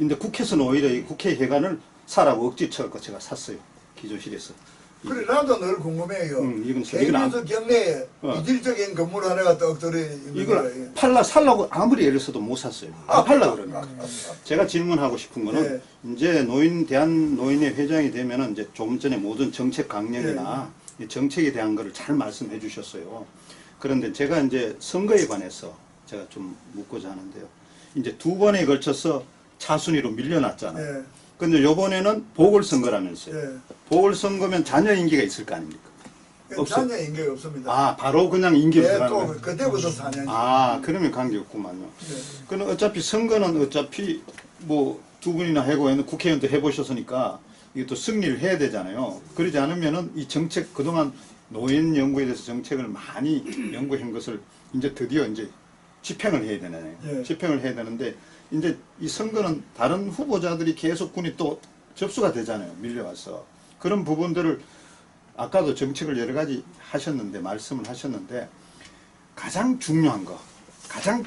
근데 국회에서는 오히려 이 국회 회관을 사라고 억지 쳐갖고 제가 샀어요. 기조실에서. 그래 나도 늘 궁금해요. 이건 KBS 경내에 이질적인 건물 하나가 떡 들어있는 이걸 살라고 아무리 애를 써도 못 샀어요. 안 팔라 그러니까. 제가 질문하고 싶은 거는 이제 대한 노인의 회장이 되면은 이제 조금 전에 모든 정책 강령이나 이 정책에 대한 거를 잘 말씀해 주셨어요. 그런데 제가 이제 선거에 관해서 제가 좀 묻고자 하는데요. 이제 2번에 걸쳐서 차순위로 밀려났잖아요. 근데 요번에는 보궐선거라면서요. 보궐선거면 자녀 임기가 있을 거 아닙니까? 자녀 임기가 없습니다. 아, 바로 그냥 임기로 들어가는 또 거예요? 그때부터 4년. 아, 그러면 관계없구만요. 그럼 어차피 선거는 어차피 뭐 2분이나 하고 있는 국회의원도 해보셨으니까 이게 또 승리를 해야 되잖아요. 그러지 않으면은 이 정책, 그동안 노인 연구에 대해서 정책을 많이 연구한 것을 이제 드디어 이제 집행을 해야 되잖아요. 집행을 해야 되는데 이제 이 선거는 다른 후보자들이 계속 군이 또 접수가 되잖아요. 밀려와서. 그런 부분들을 아까도 정책을 여러 가지 하셨는데, 말씀을 하셨는데, 가장 중요한 거, 가장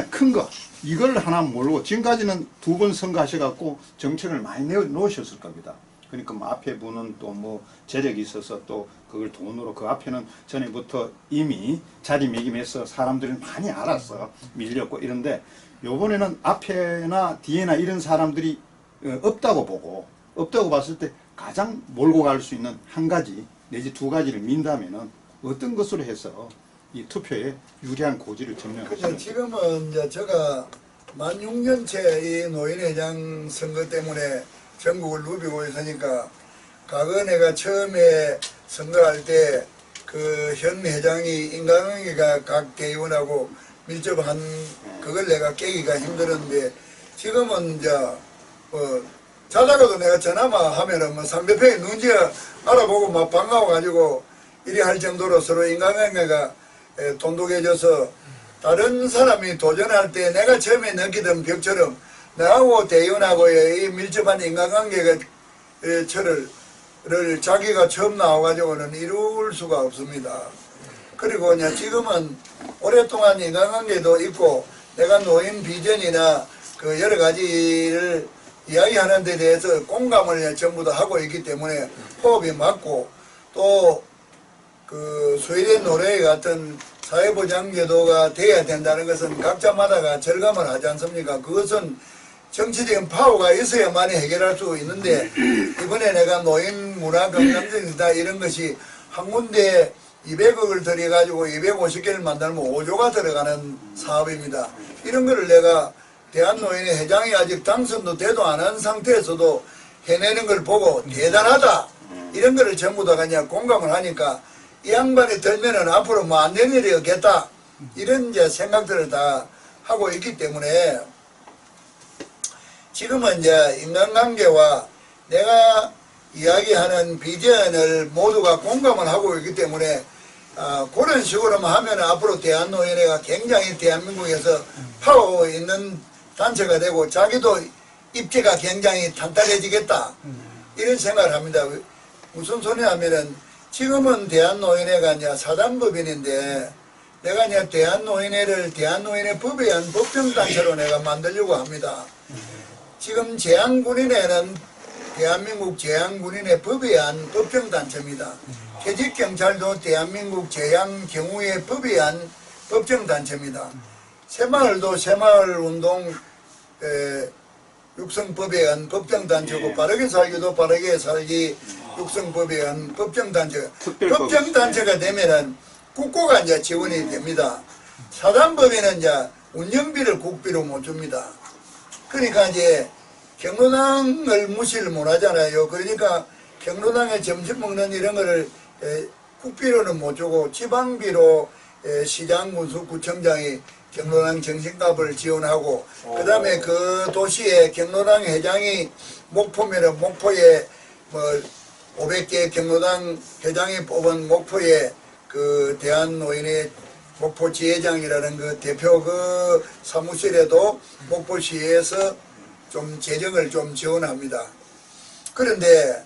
큰 거, 이걸 하나 모르고, 지금까지는 2번 선거하셔갖고 정책을 많이 놓으셨을 겁니다. 그러니까 뭐 앞에 분은 또 뭐 재력이 있어서 또 그걸 돈으로, 그 앞에는 전에부터 이미 자리매김해서 사람들이 많이 알았어. 밀렸고 이런데, 요번에는 앞에나 뒤에나 이런 사람들이 없다고 봤을 때 가장 몰고 갈 수 있는 한 가지 내지 2가지를 민다면은 어떤 것으로 해서 이 투표에 유리한 고지를 점령하시는 지금은 이제 제가 만 6년째 이 노인회장 선거 때문에 전국을 누비고 있으니까 과거 내가 처음에 선거할 때 그 현 회장이 인간관계가 각 대의원하고 밀접한 그걸 내가 깨기가 힘들었는데 지금은 이제 자다가도 내가 전화만 하면은 뭐 상대편이 누군지 알아보고 막 반가워가지고 이리 할 정도로 서로 인간관계가 돈독해져서 다른 사람이 도전할 때 내가 처음에 느끼던 벽처럼 나하고 대의원하고의 이 밀접한 인간관계가 를 자기가 처음 나와가지고는 이룰 수가 없습니다. 그리고 이제 지금은 오랫동안 인간관계도 있고 내가 노인 비전이나 그 여러 가지를 이야기하는 데 대해서 공감을 전부 다 하고 있기 때문에 호흡이 맞고 또 그 스웨덴 노르웨이 같은 사회보장제도가 돼야 된다는 것은 각자마다가 절감을 하지 않습니까? 그것은 정치적인 파워가 있어야만이 해결할 수 있는데 이번에 내가 노인 문화 건강정이다 이런 것이 한 군데 200억을 들여가지고 250개를 만들면 5조가 들어가는 사업입니다. 이런 거를 내가 대한노인의 회장이 아직 당선도 되도 안 한 상태에서도 해내는 걸 보고 대단하다 이런 거를 전부 다 그냥 공감을 하니까 이 양반이 들면은 앞으로 뭐 안 되는 일이 없겠다 이런 이제 생각들을 다 하고 있기 때문에 지금은 이제 인간관계와 내가 이야기하는 비전을 모두가 공감을 하고 있기 때문에 그런 식으로만 하면 앞으로 대한노인회가 굉장히 대한민국에서 파워 있는 단체가 되고 자기도 입지가 굉장히 탄탄해지겠다 이런 생각을 합니다. 무슨 소리 하면은 지금은 대한노인회가 이제 사단법인인데 내가 이제 대한노인회를 대한노인회 법에 의한 법정단체로 내가 만들려고 합니다. 지금 재향군인회는 대한민국 재향군인회 법에 의한 법정단체입니다. 퇴직경찰도 대한민국 재향경우회 법에 의한 법정단체입니다. 새마을도 새마을운동 육성법에 의한 법정단체고 빠르게 살기도 빠르게 살기 육성법에 의한 법정단체가 법정단체가 되면은 국고가 이제 지원이 됩니다. 사단법에는 이제 운영비를 국비로 못 줍니다. 그러니까 이제 경로당을 무시를 못 하잖아요. 그러니까 경로당에 점심 먹는 이런 거를 국비로는 못 주고 지방비로 시장 군수 구청장이 경로당 정신값을 지원하고 그 다음에 그 도시에 경로당 회장이 목포면은 목포에 뭐 500개 경로당 회장이 뽑은 목포에 그 대한노인의 목포 지회장이라는 그 대표 그 사무실에도 목포시에서 좀 재정을 좀 지원합니다. 그런데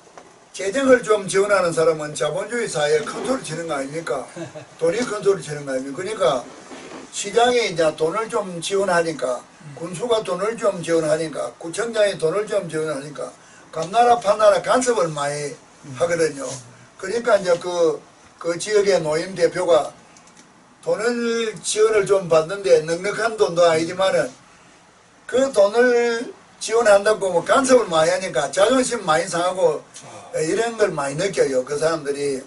재정을 좀 지원하는 사람은 자본주의 사회에 큰 소리 치는 거 아닙니까? 돈이 큰 소리 치는 거 아닙니까? 그러니까 시장에 이제 돈을 좀 지원하니까 군수가 돈을 좀 지원하니까, 구청장이 돈을 좀 지원하니까, 감나라 판나라 간섭을 많이 하거든요. 그러니까 이제 그 지역의 노인 대표가 돈을 지원을 좀 받는데 넉넉한 돈도 아니지만은 그 돈을 지원한다고 뭐 간섭을 많이 하니까 자존심 많이 상하고 이런 걸 많이 느껴요. 그 사람들이.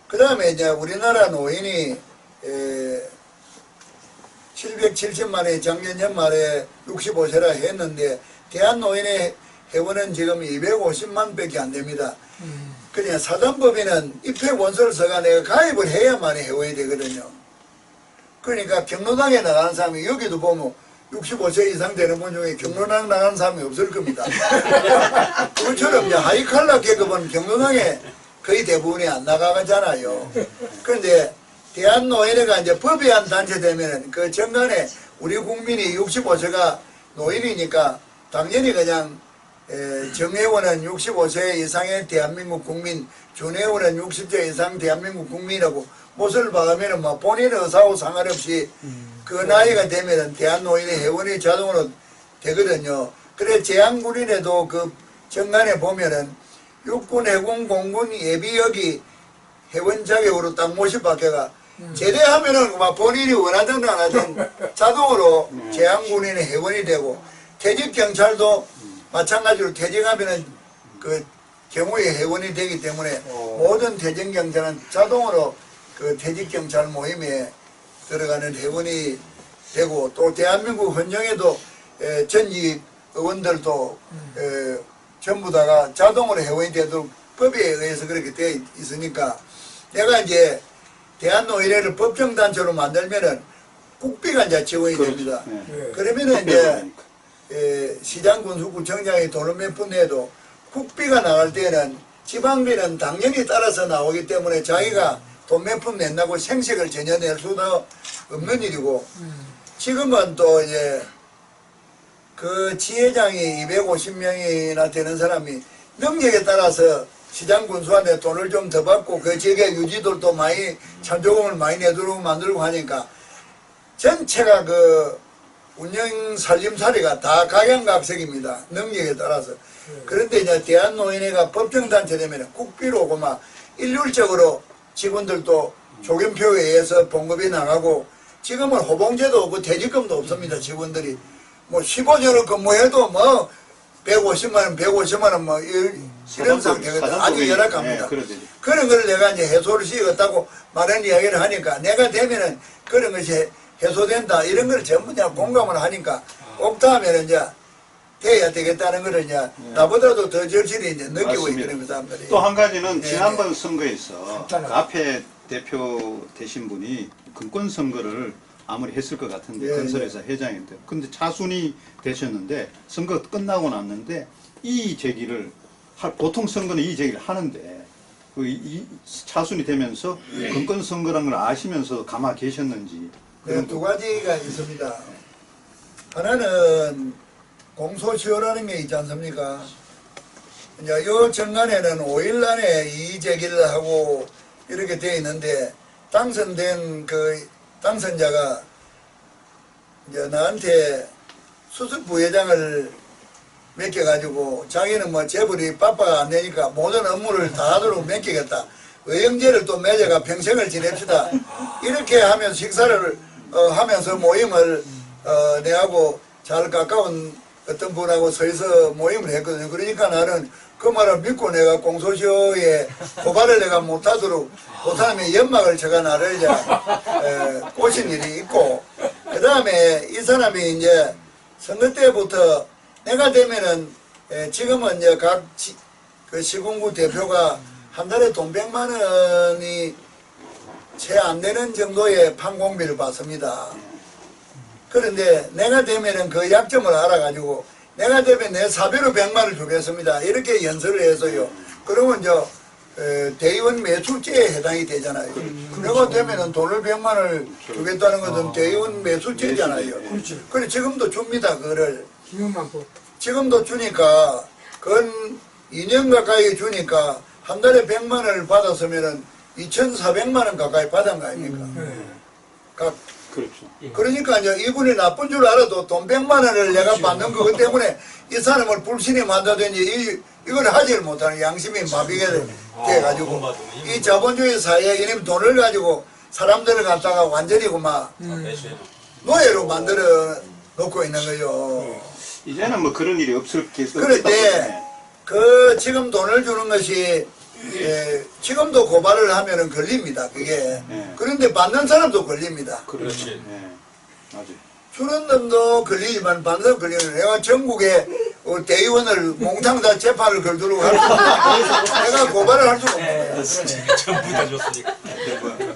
그 다음에 이제 우리나라 노인이 770만에 작년 연말에 65세라 했는데 대한노인의 회원은 지금 250만 밖에 안 됩니다. 그러니까 사단법인은 입회 원서를 써가 내가 가입을 해야만 회원이 되거든요. 그러니까 경로당에 나가는 사람이 여기도 보면 65세 이상 되는 분 중에 경로당 나가는 사람이 없을 겁니다. 그것처럼 이제 하이칼라 계급은 경로당에 거의 대부분이 안 나가잖아요. 그런데 대한노인회가 이제 법의한 단체 되면 그 정간에 우리 국민이 65세가 노인이니까 당연히 그냥 정회원은 65세 이상의 대한민국 국민, 준회원은 60세 이상 대한민국 국민이라고 못을 박으면은 뭐 본인 의사하고 상관없이 그 나이가 되면은 대한노인회 회원이 자동으로 되거든요. 그래 제한군인에도 그 정간에 보면은 육군, 해군, 공군, 예비역이 회원 자격으로 딱 모시 바뀌어가 제대하면은 막 본인이 원하든 안 하든 자동으로 제한군인의 회원이 되고 퇴직경찰도 마찬가지로 퇴직하면은 그 경우에 회원이 되기 때문에 모든 퇴직경찰은 자동으로 그 퇴직경찰 모임에 들어가는 회원이 되고 또 대한민국 헌정에도 전직 의원들도 전부 다가 자동으로 회원이 되도록 법에 의해서 그렇게 되어 있으니까 내가 이제 대한노인회를 법정단체로 만들면은 국비가 이제 지원이 됩니다. 네. 그러면은 이제 시장군수구청장이 돈을 몇 푼 내도 국비가 나갈 때는 지방비는 당연히 따라서 나오기 때문에 자기가 돈 몇 푼 낸다고 생색을 전혀 낼 수도 없는 일이고 지금은 또 이제 그 지회장이 250명이나 되는 사람이 능력에 따라서 시장군수한테 돈을 좀 더 받고 그 지역의 유지들도 많이 참조금을 많이 내도록 만들고 하니까 전체가 그 운영 살림살이가 다 각양각색입니다. 능력에 따라서. 그런데 이제 대한노인회가 법정단체 되면 국비로 오고 막 일률적으로 직원들도 조견표에 의해서 봉급이 나가고 지금은 호봉제도 없고 퇴직금도 없습니다. 직원들이. 뭐 15년을 근무해도 뭐 150만원, 150만원 뭐 이런 상태거든. 아주 열악합니다. 네, 그런 걸 내가 이제 해소를 시켰다고 많은 이야기를 하니까 내가 되면은 그런 것이 해소된다. 이런 걸 전부 다 공감을 하니까 없다 하면은 이제 돼야 되겠다는 걸 이제 나보다도 더 절실히 이제 느끼고 있거든요, 사람들이. 또 한 가지는 네, 지난번 선거에서 그 간단하게. 앞에 대표 되신 분이 근권 선거를 아무리 했을 것 같은데 네, 건설회사 회장인데 근데 차순이 되셨는데 선거 끝나고 났는데 이의 제기를 보통 선거는 이의 제기를 하는데 이 차순이 되면서 근권 선거라는 걸 아시면서 가만 계셨는지 네, 두 가지가 있습니다. 하나는 공소시효라는 게 있지 않습니까? 이제 이 정관에는 5일 안에 이의 제기를 하고 이렇게 되어 있는데 당선된 그 당선자가 이제 나한테 수습 부회장을 맡겨가지고 자기는 뭐 재벌이 바빠 안 되니까 모든 업무를 다 하도록 맡기겠다. 의형제를 또 맺어가 평생을 지냅시다. 이렇게 하면서 식사를 하면서 모임을 내하고 잘 가까운 어떤 분하고 서서 모임을 했거든요. 그러니까 나는 그 말을 믿고 내가 공소시효에 고발을 내가 못하도록 못하면 연막을 제가 나를 이제 꼬신 일이 있고 그 다음에 이 사람이 이제 선거 때부터 내가 되면은 지금은 이제 각 그 시군구 대표가 한 달에 돈 100만 원이 채 안 되는 정도의 판공비를 받습니다. 그런데 내가 되면은 그 약점을 알아가지고 내가 되면 내 사비로 100만 원을 주겠습니다. 이렇게 연설을 해서요. 그러면 대의원 매수죄에 해당이 되잖아요. 내가 되면은 돈을 100만 원을 주겠다는 것은 대의원 매수죄잖아요. 그렇지. 그래 지금도 줍니다. 그거를. 기업만 보. 지금도 주니까 건 2년 가까이 주니까 한 달에 100만 원을 받았으면은 2,400만 원 가까이 받은 거 아닙니까? 각 그렇죠. 그러니까 이제 이분이 나쁜 줄 알아도 돈 100만 원을 내가 받는 거 때문에 이 사람을 불신이 만다든지 이걸 하지를 못하는 양심이 마비게 돼가지고 이 자본주의 사회에 이놈 돈을 가지고 사람들을 갖다가 완전히 그막 노예로 만들어 놓고 있는 거죠. 이제는 뭐 그런 일이 없겠다. 그런데 그 지금 돈을 주는 것이 지금도 고발을 하면은 걸립니다. 그게. 그런데 받는 사람도 걸립니다. 그렇지. 맞아요. 주는 놈도 걸리지만 받는 사람 걸리는 내가 전국에 대의원을 몽땅 다 재판을 걸도록 할 내가 고발을 할 수가 없는 거야. 전부 다 줬으니까.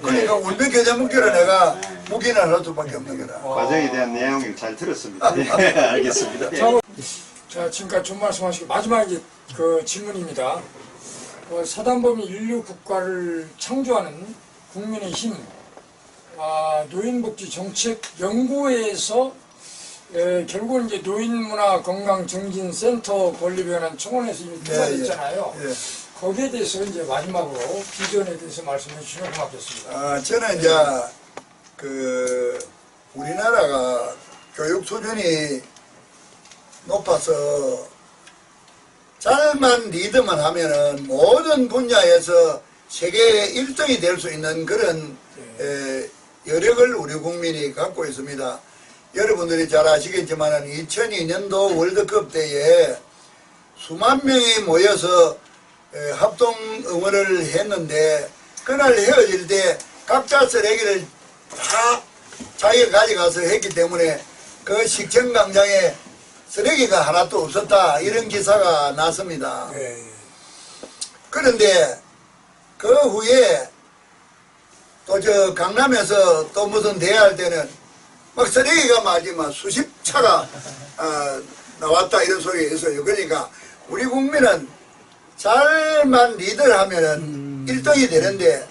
그러니까 울며 겨자 먹기로 내가 묵인을 할 수밖에 없는 거다. 과정에 대한 내용을 잘 들었습니다. 네, 알겠습니다. 자, 지금까지 좀 말씀하시고 마지막 이제 그 질문입니다. 사단법인 인류 국가를 창조하는 국민의힘 노인복지 정책 연구회에서 결국은 이제 노인문화건강정진센터 건립위원회 청원에서 이미 통과됐잖아요. 거기에 대해서 이제 마지막으로 비전에 대해서 말씀해 주시면 고맙겠습니다. 저는 이제 우리나라가 교육 수준이 높아서 잘만 리드만 하면은 모든 분야에서 세계 1등이 될 수 있는 그런 여력을 우리 국민이 갖고 있습니다. 여러분들이 잘 아시겠지만 2002년도 월드컵 때에 수만 명이 모여서 합동 응원을 했는데 그날 헤어질 때 각자 쓰레기를 다 자기가 가져가서 했기 때문에 그 식전광장에 쓰레기가 하나도 없었다 이런 기사가 났습니다. 그런데 그 후에 또 저 강남에서 또 무슨 대회할 때는 막 쓰레기가 말이지만 수십 차가 나왔다 이런 소리가 있어요. 그러니까 우리 국민은 잘만 리드를 하면은 1등이 되는데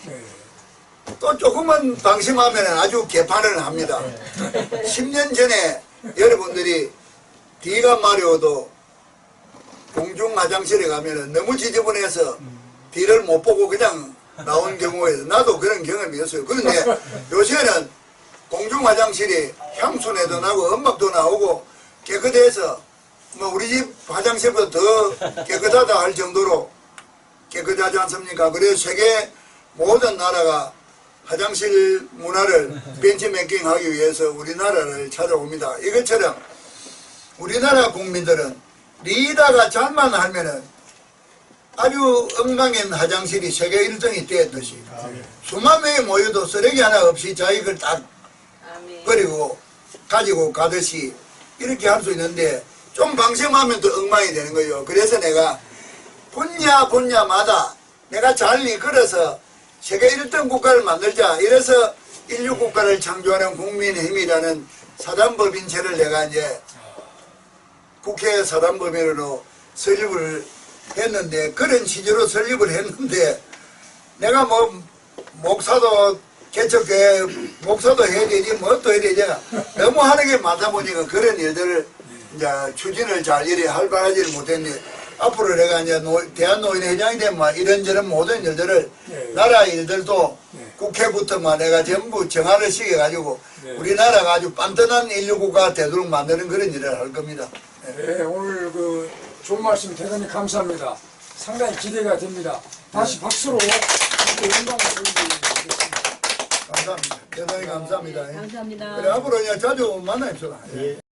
또 조금만 방심하면 아주 개판을 합니다. 10년 전에 여러분들이 뒤가 마려워도 공중 화장실에 가면은 너무 지저분해서 뒤를 못 보고 그냥 나온 경우가 있어요. 나도 그런 경험이 있어요. 그런데 요새는 공중 화장실이 향수내도 나고 음악도 나오고 깨끗해서 뭐 우리 집 화장실보다 더 깨끗하다 할 정도로 깨끗하지 않습니까? 그래서 세계 모든 나라가 화장실 문화를 벤치매킹하기 위해서 우리나라를 찾아옵니다. 이것처럼 우리나라 국민들은 리더가 잘만 하면은 아주 엉망인 화장실이 세계 1등이 되었듯이 수만 명이 모여도 쓰레기 하나 없이 자기를 딱 버리고 가지고 가듯이 이렇게 할 수 있는데 좀 방심하면 또 엉망이 되는 거예요. 그래서 내가 분야마다 내가 잘 이끌어서 세계 1등 국가를 만들자 이래서 인류 국가를 창조하는 국민의힘이라는 사단법인체를 내가 이제 국회 사단법인으로 설립을 했는데 그런 취지로 설립을 했는데 내가 뭐 목사도 개척교회 목사도 해야 되지 뭐 또 해야 되잖아. 너무 하는 게 많다 보니까 그런 일들을 이제 추진을 잘 이래 활발하지를 못했는데 앞으로 내가 이제 대한노인회장이 되면 이런저런 모든 일들을 나라 일들도 국회부터만 내가 전부 정화를 시켜가지고 우리나라가 아주 빤듯한 인류국가가 되도록 만드는 그런 일을 할 겁니다. 네, 오늘 그 좋은 말씀 대단히 감사합니다. 상당히 기대가 됩니다. 다시 박수로 영광을 돌리겠습니다. 감사합니다. 대단히 감사합니다. 감사합니다. 그래 앞으로 이제 자주 만나입시다.